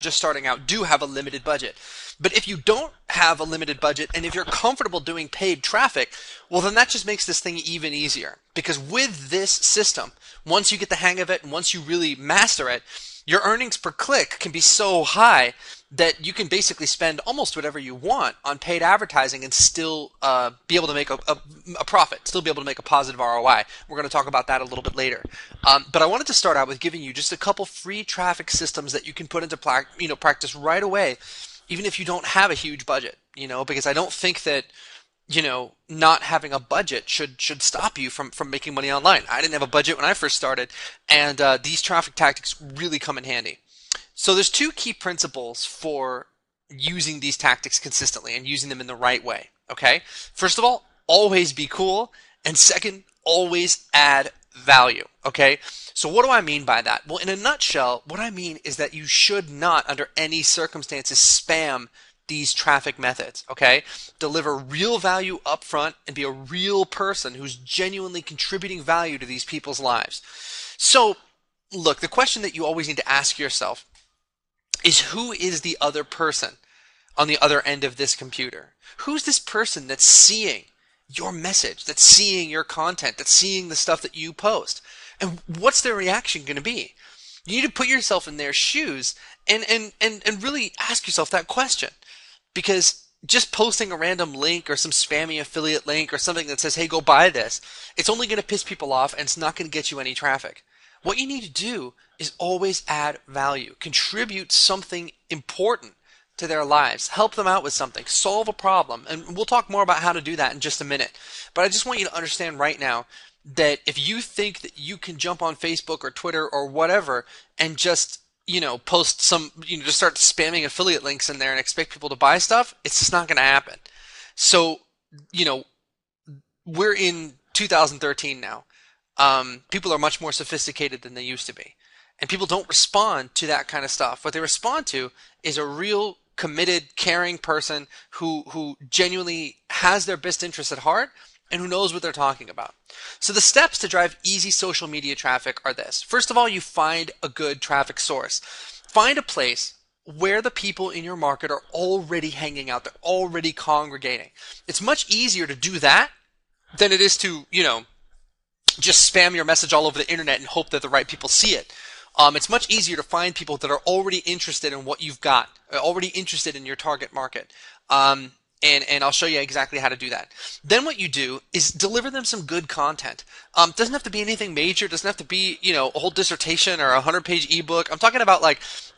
just starting out do have a limited budget. But if you don't have a limited budget and if you're comfortable doing paid traffic, well, then that just makes this thing even easier. Because with this system, once you get the hang of it and once you really master it, your earnings per click can be so high that you can basically spend almost whatever you want on paid advertising and still be able to make a profit, still be able to make a positive ROI. We're going to talk about that a little bit later. But I wanted to start out with giving you just a couple free traffic systems that you can put into practice right away, even if you don't have a huge budget, because I don't think that not having a budget should stop you from making money online. I didn't have a budget when I first started, and these traffic tactics really come in handy. So there's two key principles for using these tactics consistently and using them in the right way. Okay? First of all, always be cool, and second, always add value. Okay? So what do I mean by that? Well, in a nutshell, what I mean is that you should not, under any circumstances, spam these traffic methods, okay? Deliver real value up front and be a real person who's genuinely contributing value to these people's lives. So, look, the question that you always need to ask yourself is, who is the other person on the other end of this computer? Who's this person that's seeing your message, that's seeing your content, that's seeing the stuff that you post? And what's their reaction going to be? You need to put yourself in their shoes and really ask yourself that question. Because just posting a random link or some spammy affiliate link or something that says, hey, go buy this, it's only going to piss people off and it's not going to get you any traffic. What you need to do is always add value. Contribute something important to their lives. Help them out with something. Solve a problem. And we'll talk more about how to do that in just a minute. But I just want you to understand right now that if you think that you can jump on Facebook or Twitter or whatever and just post some, just start spamming affiliate links in there and expect people to buy stuff, it's just not going to happen. So, we're in 2013 now. People are much more sophisticated than they used to be. And people don't respond to that kind of stuff. What they respond to is a real committed, caring person who genuinely has their best interests at heart and who knows what they're talking about. So the steps to drive easy social media traffic are this. First of all, you find a good traffic source. Find a place where the people in your market are already hanging out. They're already congregating. It's much easier to do that than it is to, just spam your message all over the internet and hope that the right people see it. It's much easier to find people that are already interested in what you've got, already interested in your target market. And I'll show you exactly how to do that. Then what you do is deliver them some good content. Doesn't have to be anything major. Doesn't have to be, a whole dissertation or a 100-page ebook. I'm talking about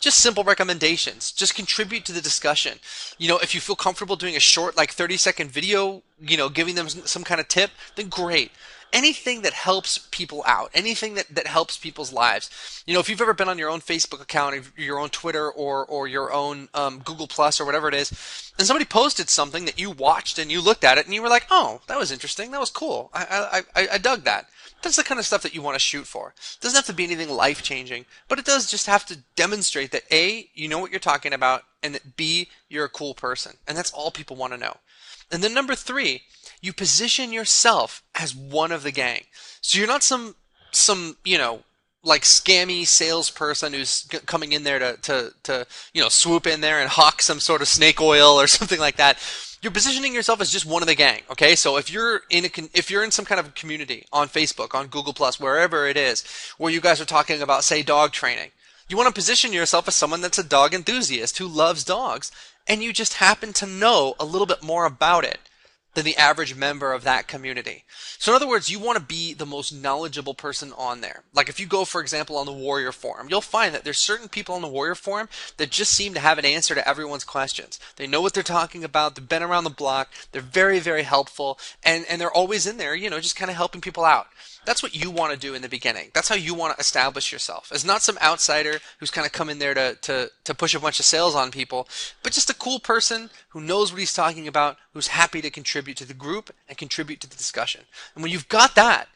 just simple recommendations. Just contribute to the discussion. If you feel comfortable doing a short 30-second video, giving them some kind of tip, then great. Anything that helps people out, anything that helps people's lives. If you've ever been on your own Facebook account, your own Twitter, or your own Google Plus or whatever it is, and somebody posted something that you watched and you looked at it and you were like, oh, that was interesting, that was cool, I dug that. That's the kind of stuff that you want to shoot for. It doesn't have to be anything life-changing, but it does just have to demonstrate that A, you know what you're talking about, and that B, you're a cool person. And that's all people want to know. And then number 3, you position yourself as one of the gang. So you're not some scammy salesperson who's coming in there to swoop in there and hawk some sort of snake oil or something like that. You're positioning yourself as just one of the gang, okay? So if you're in some kind of community on Facebook, on Google Plus, wherever it is, where you guys are talking about, say, dog training, you want to position yourself as someone that's a dog enthusiast who loves dogs, and you just happen to know a little bit more about it than the average member of that community. So in other words, you want to be the most knowledgeable person on there. Like if you go, for example, on the Warrior Forum, you'll find that there's certain people on the Warrior Forum that just seem to have an answer to everyone's questions. They know what they're talking about. They've been around the block. They're very, very helpful. And they're always in there, just kind of helping people out. That's what you want to do in the beginning. That's how you want to establish yourself. As not some outsider who's kind of come in there to push a bunch of sales on people, but just a cool person who knows what he's talking about, who's happy to contribute to the group and contribute to the discussion. And when you've got that,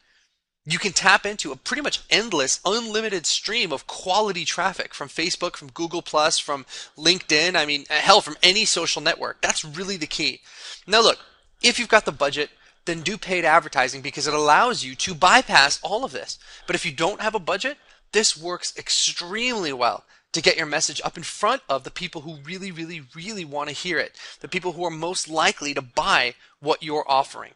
you can tap into a pretty much endless, unlimited stream of quality traffic from Facebook, from Google+, from LinkedIn, I mean, hell, from any social network. That's really the key. Now look, if you've got the budget, then do paid advertising because it allows you to bypass all of this. But if you don't have a budget, this works extremely well to get your message up in front of the people who really, really, really want to hear it, the people who are most likely to buy what you're offering.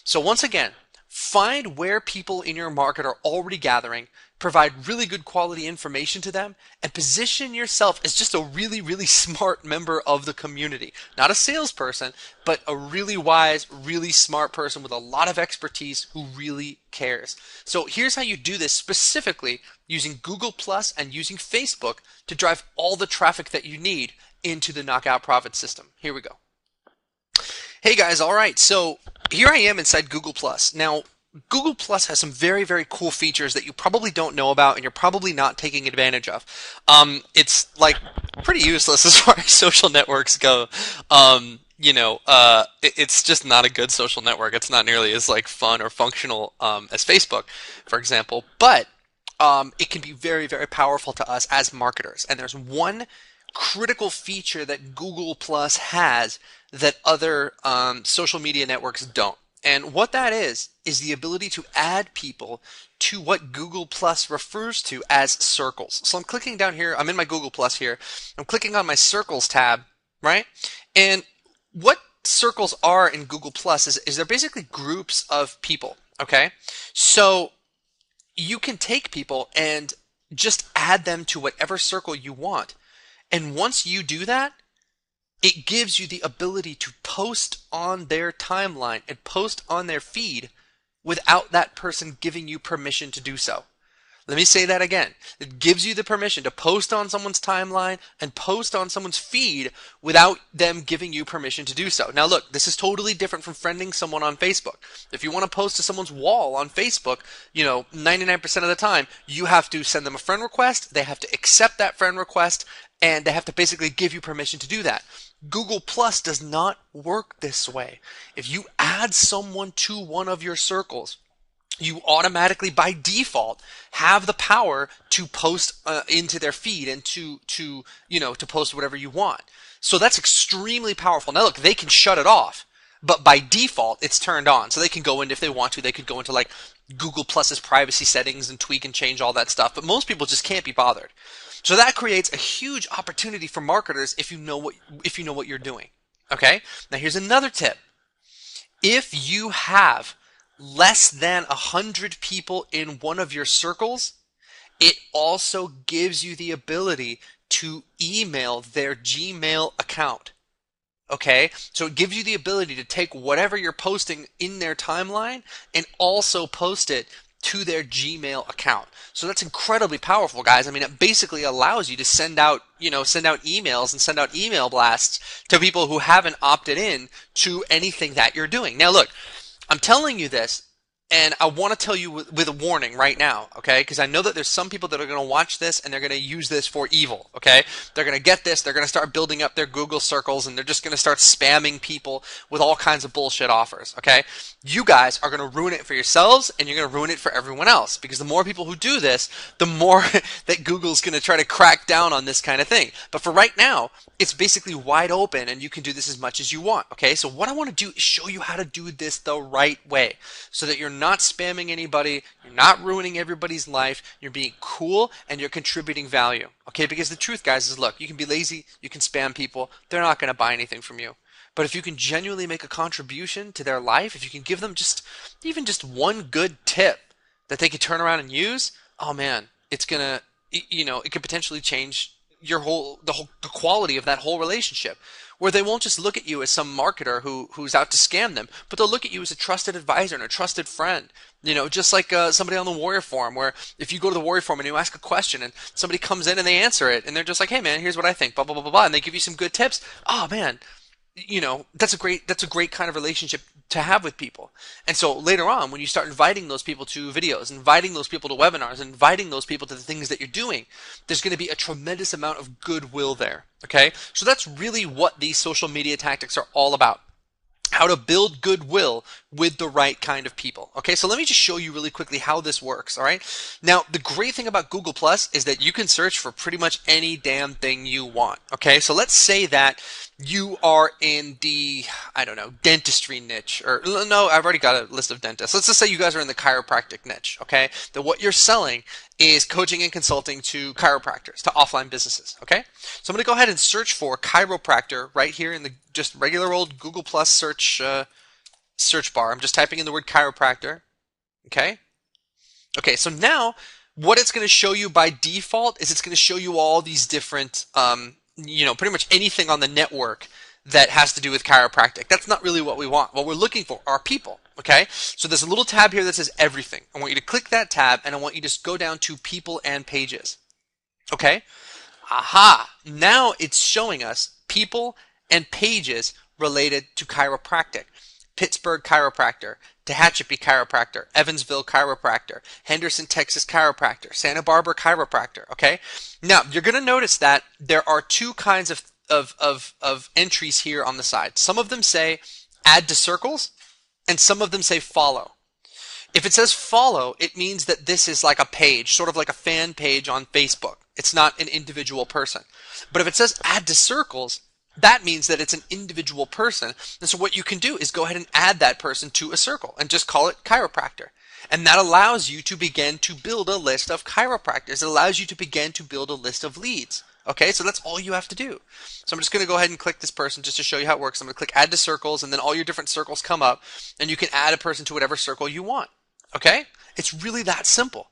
So once again, find where people in your market are already gathering, provide really good quality information to them, and position yourself as just a really, really smart member of the community. Not a salesperson, but a really wise, really smart person with a lot of expertise who really cares. So here's how you do this specifically using Google Plus and using Facebook to drive all the traffic that you need into the Knockout Profit system. Here we go. Hey guys, all right, so here I am inside Google Plus. Now, Google Plus has some very, very cool features that you probably don't know about and you're probably not taking advantage of. It's like pretty useless as far as social networks go. It's just not a good social network. It's not nearly as like fun or functional as Facebook, for example. But it can be very, very powerful to us as marketers. And there's one critical feature that Google Plus has that other social media networks don't. And what that is the ability to add people to what Google Plus refers to as circles. So I'm clicking down here, I'm in my Google Plus here, I'm clicking on my circles tab, right? And what circles are in Google Plus is they're basically groups of people, okay? So you can take people and just add them to whatever circle you want. And once you do that, it gives you the ability to post on their timeline and post on their feed without that person giving you permission to do so. Let me say that again. It gives you the permission to post on someone's timeline and post on someone's feed without them giving you permission to do so. Now look, this is totally different from friending someone on Facebook. If you want to post to someone's wall on Facebook, 99% of the time, you have to send them a friend request, they have to accept that friend request, and they have to basically give you permission to do that. Google Plus does not work this way. If you add someone to one of your circles, you automatically, by default, have the power to post into their feed and to post whatever you want. So that's extremely powerful. Now look, they can shut it off, but by default, it's turned on. So they can go in if they want to. They could go into like Google Plus's privacy settings and tweak and change all that stuff. But most people just can't be bothered. So that creates a huge opportunity for marketers if you know what you're doing. Okay? Now here's another tip. If you have less than 100 people in one of your circles, it also gives you the ability to email their Gmail account. Okay? So it gives you the ability to take whatever you're posting in their timeline and also post it to their Gmail account. So that's incredibly powerful, guys. I mean, it basically allows you to send out emails and send out email blasts to people who haven't opted in to anything that you're doing. Now, look, I'm telling you this, and I want to tell you with a warning right now, okay? Because I know that there's some people that are going to watch this and they're going to use this for evil, okay? They're going to get this, they're going to start building up their Google circles, and they're just going to start spamming people with all kinds of bullshit offers, okay? You guys are going to ruin it for yourselves, and you're going to ruin it for everyone else, because the more people who do this, the more that Google's going to try to crack down on this kind of thing. But for right now, it's basically wide open, and you can do this as much as you want, okay? So what I want to do is show you how to do this the right way, so that you're not spamming anybody, you're not ruining everybody's life, you're being cool, and you're contributing value, okay? Because the truth, guys, is look, you can be lazy, you can spam people, they're not going to buy anything from you. But if you can genuinely make a contribution to their life, if you can give them even just one good tip that they could turn around and use, oh man, it's gonna, it could potentially change the quality of that whole relationship, where they won't just look at you as some marketer who's out to scam them, but they'll look at you as a trusted advisor and a trusted friend. Just like somebody on the Warrior Forum, where if you go to the Warrior Forum and you ask a question and somebody comes in and they answer it and they're just like, hey man, here's what I think, blah, blah, blah, blah, blah, and they give you some good tips. Oh man, that's a great kind of relationship to have with people. And so later on, when you start inviting those people to videos, inviting those people to webinars, inviting those people to the things that you're doing, there's going to be a tremendous amount of goodwill there. Okay? So that's really what these social media tactics are all about. How to build goodwill with the right kind of people. Okay, so let me just show you really quickly how this works. All right, now the great thing about Google Plus is that you can search for pretty much any damn thing you want. Okay, so let's say that you are in the, I don't know, dentistry niche, or no, I've already got a list of dentists. Let's just say you guys are in the chiropractic niche. Okay, that what you're selling is coaching and consulting to chiropractors, to offline businesses. Okay, so I'm going to go ahead and search for chiropractor right here in the just regular old Google Plus search bar. I'm just typing in the word chiropractor. Okay. Okay. So now what it's going to show you by default is it's going to show you all these different, pretty much anything on the network that has to do with chiropractic. That's not really what we want. What we're looking for are people. Okay. So there's a little tab here that says everything. I want you to click that tab and I want you to just go down to people and pages. Okay. Aha. Now it's showing us people and pages related to chiropractic. Pittsburgh Chiropractor, Tehachapi Chiropractor, Evansville Chiropractor, Henderson, Texas Chiropractor, Santa Barbara Chiropractor. Okay. Now you're going to notice that there are two kinds of entries here on the side. Some of them say add to circles, and some of them say follow. If it says follow, it means that this is like a page, sort of like a fan page on Facebook. It's not an individual person. But if it says add to circles, that means that it's an individual person. And so what you can do is go ahead and add that person to a circle and just call it chiropractor. And that allows you to begin to build a list of chiropractors. It allows you to begin to build a list of leads. Okay, so that's all you have to do. So I'm just going to go ahead and click this person just to show you how it works. I'm going to click add to circles, and then all your different circles come up, and you can add a person to whatever circle you want. Okay, it's really that simple.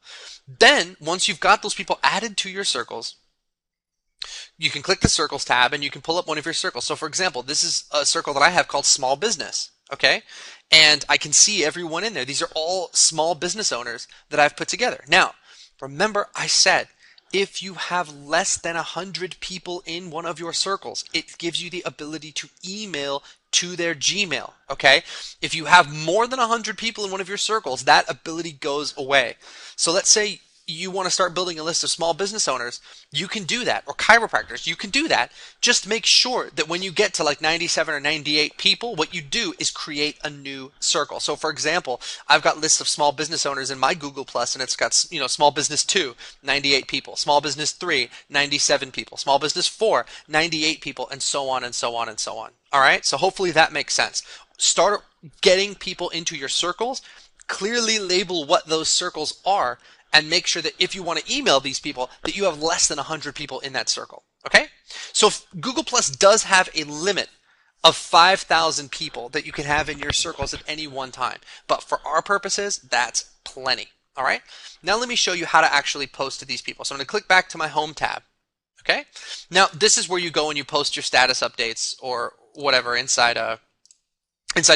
Then once you've got those people added to your circles, you can click the circles tab and you can pull up one of your circles. So for example, this is a circle that I have called small business. Okay. And I can see everyone in there. These are all small business owners that I've put together. Now, remember I said, if you have less than 100 people in one of your circles, it gives you the ability to email to their Gmail. Okay. If you have more than 100 people in one of your circles, that ability goes away. So let's say you want to start building a list of small business owners, you can do that, or chiropractors, you can do that. Just make sure that when you get to like 97 or 98 people, what you do is create a new circle. So for example, I've got lists of small business owners in my Google Plus, and it's got, small business 2, 98 people, small business 3, 97 people, small business 4, 98 people, and so on and so on and so on. All right. So hopefully that makes sense. Start getting people into your circles, clearly label what those circles are, and make sure that if you want to email these people, that you have less than 100 people in that circle. Okay? So Google Plus does have a limit of 5,000 people that you can have in your circles at any one time. But for our purposes, that's plenty. All right? Now let me show you how to actually post to these people. So I'm going to click back to my home tab. Okay? Now this is where you go and you post your status updates or whatever inside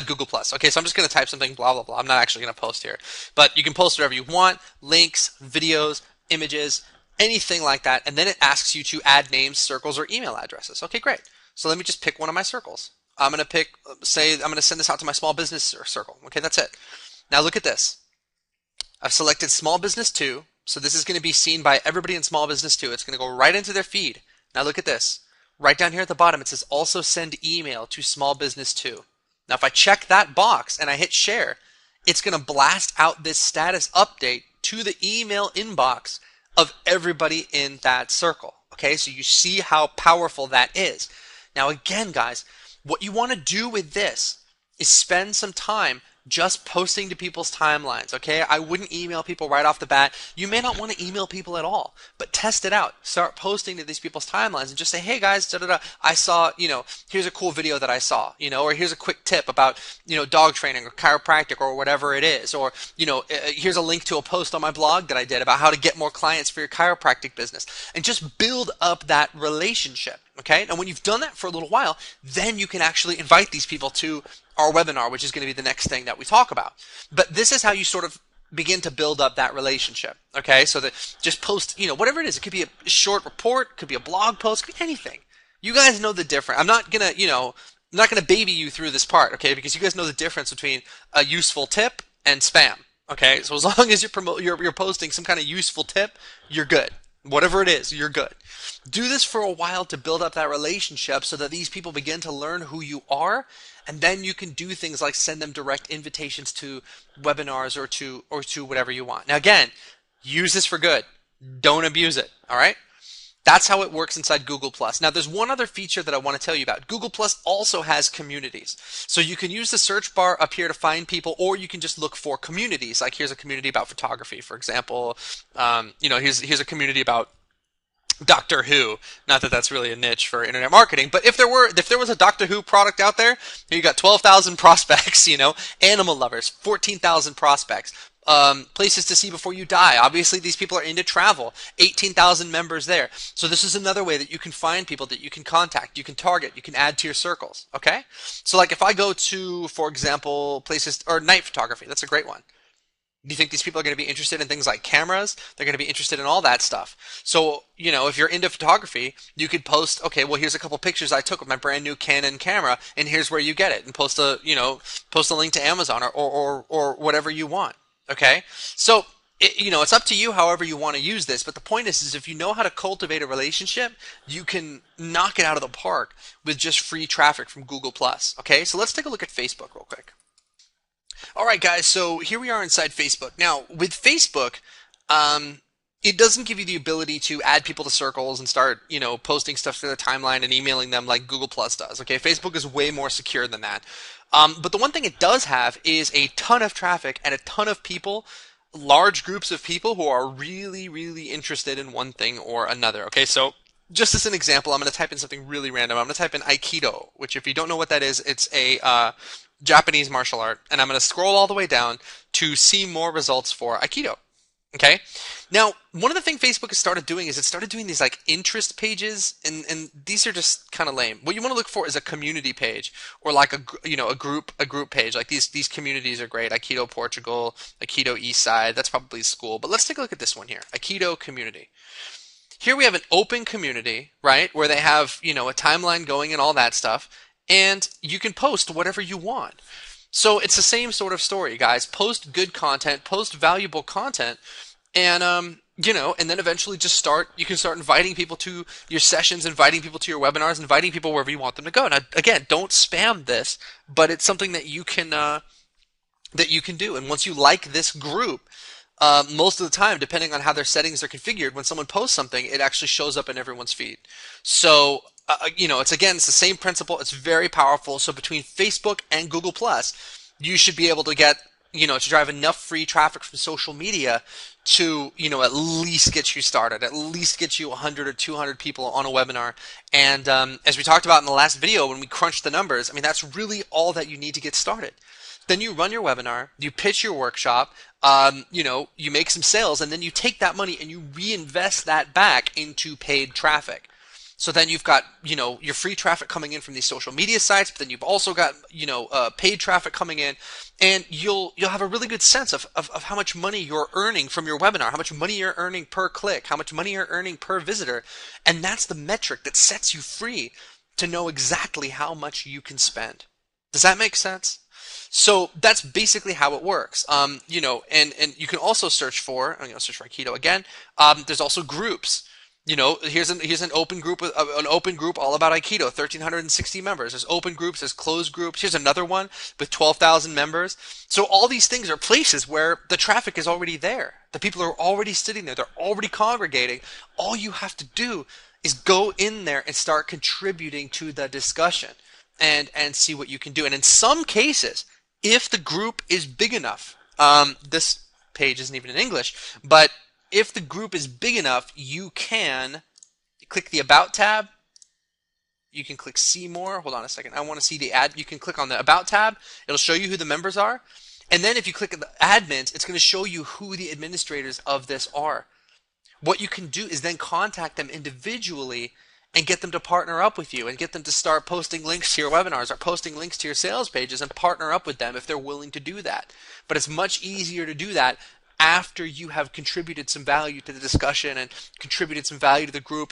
Google Plus. Okay, so I'm just going to type something, blah, blah, blah. I'm not actually going to post here. But you can post whatever you want, links, videos, images, anything like that. And then it asks you to add names, circles, or email addresses. Okay, great. So let me just pick one of my circles. I'm going to pick, say, I'm going to send this out to my small business circle. Okay, that's it. Now look at this. I've selected small business 2. So this is going to be seen by everybody in small business 2. It's going to go right into their feed. Now look at this. Right down here at the bottom, it says also send email to small business 2. Now, if I check that box and I hit share, it's going to blast out this status update to the email inbox of everybody in that circle. Okay, so you see how powerful that is. Now, again, guys, what you want to do with this is spend some time just posting to people's timelines. Okay, I wouldn't email people right off the bat. You may not want to email people at all, but test it out. Start posting to these people's timelines and just say, hey guys, da da da, I saw, here's a cool video that I saw, or here's a quick tip about, dog training or chiropractic or whatever it is, or here's a link to a post on my blog that I did about how to get more clients for your chiropractic business, and just build up that relationship. Okay, and when you've done that for a little while, then you can actually invite these people to our webinar, which is going to be the next thing that we talk about. But this is how you sort of begin to build up that relationship. Okay, so that just post, whatever it is. It could be a short report, could be a blog post, could be anything. You guys know the difference. I'm not gonna, I'm not gonna baby you through this part, okay? Because you guys know the difference between a useful tip and spam. Okay, so as long as you're posting some kind of useful tip, you're good. Whatever it is, you're good. Do this for a while to build up that relationship so that these people begin to learn who you are, and then you can do things like send them direct invitations to webinars or to whatever you want. Now again, use this for good. Don't abuse it, all right? That's how it works inside Google+. Now, there's one other feature that I want to tell you about. Google+ also has communities. So you can use the search bar up here to find people, or you can just look for communities. Like here's a community about photography, for example. Here's a community about Doctor Who. Not that that's really a niche for internet marketing, but if there was a Doctor Who product out there, you got 12,000 prospects, animal lovers, 14,000 prospects. Places to see before you die. Obviously, these people are into travel. 18,000 members there. So this is another way that you can find people that you can contact, you can target, you can add to your circles. Okay? So like if I go to, for example, places or night photography, that's a great one. Do you think these people are going to be interested in things like cameras? They're going to be interested in all that stuff. So, if you're into photography, you could post, okay, well, here's a couple pictures I took with my brand new Canon camera, and here's where you get it, and post a link to Amazon or whatever you want. Okay? So, it's up to you however you want to use this, but the point is if you know how to cultivate a relationship, you can knock it out of the park with just free traffic from Google+. Okay? So let's take a look at Facebook real quick. All right, guys, so here we are inside Facebook. Now, with Facebook, it doesn't give you the ability to add people to circles and start, posting stuff to their timeline and emailing them like Google Plus does. Okay, Facebook is way more secure than that. But the one thing it does have is a ton of traffic and a ton of people, large groups of people who are really, really interested in one thing or another. Okay, so just as an example, I'm going to type in something really random. I'm going to type in Aikido, which if you don't know what that is, it's a Japanese martial art, and I'm going to scroll all the way down to see more results for Aikido. Okay. Now, one of the things Facebook has started doing is it started doing these like interest pages, and these are just kind of lame. What you want to look for is a community page or like a group page. Like these communities are great. Aikido Portugal, Aikido Eastside. That's probably school. But let's take a look at this one here. Aikido community. Here we have an open community, right, where they have a timeline going and all that stuff. And you can post whatever you want. So it's the same sort of story, guys. Post good content, post valuable content, and and then eventually you can start inviting people to your sessions, inviting people to your webinars, inviting people wherever you want them to go. Now, again, don't spam this, but it's something that you can do. And once you like this group, most of the time, depending on how their settings are configured, when someone posts something, it actually shows up in everyone's feed. So it's the same principle. It's very powerful. So between Facebook and Google+, you should be able to get, to drive enough free traffic from social media to, at least get you started, at least get you 100 or 200 people on a webinar. And as we talked about in the last video, when we crunched the numbers, that's really all that you need to get started. Then you run your webinar, you pitch your workshop, you make some sales, and then you take that money and you reinvest that back into paid traffic. So then you've got, your free traffic coming in from these social media sites, but then you've also got, paid traffic coming in, and you'll have a really good sense of how much money you're earning from your webinar, how much money you're earning per click, how much money you're earning per visitor, and that's the metric that sets you free to know exactly how much you can spend. Does that make sense? So that's basically how it works. And you can also search for, I'm going to search for Aikido again. There's also groups. Here's an open group all about Aikido, 1,360 members. There's open groups, there's closed groups. Here's another one with 12,000 members. So all these things are places where the traffic is already there. The people are already sitting there. They're already congregating. All you have to do is go in there and start contributing to the discussion and see what you can do. And in some cases, if the group is big enough, this page isn't even in English, but if the group is big enough, you can click the About tab. You can click See More. Hold on a second. I want to see the ad. You can click on the About tab. It'll show you who the members are. And then if you click at the admins, it's going to show you who the administrators of this are. What you can do is then contact them individually and get them to partner up with you and get them to start posting links to your webinars or posting links to your sales pages and partner up with them if they're willing to do that. But it's much easier to do that after you have contributed some value to the discussion and contributed some value to the group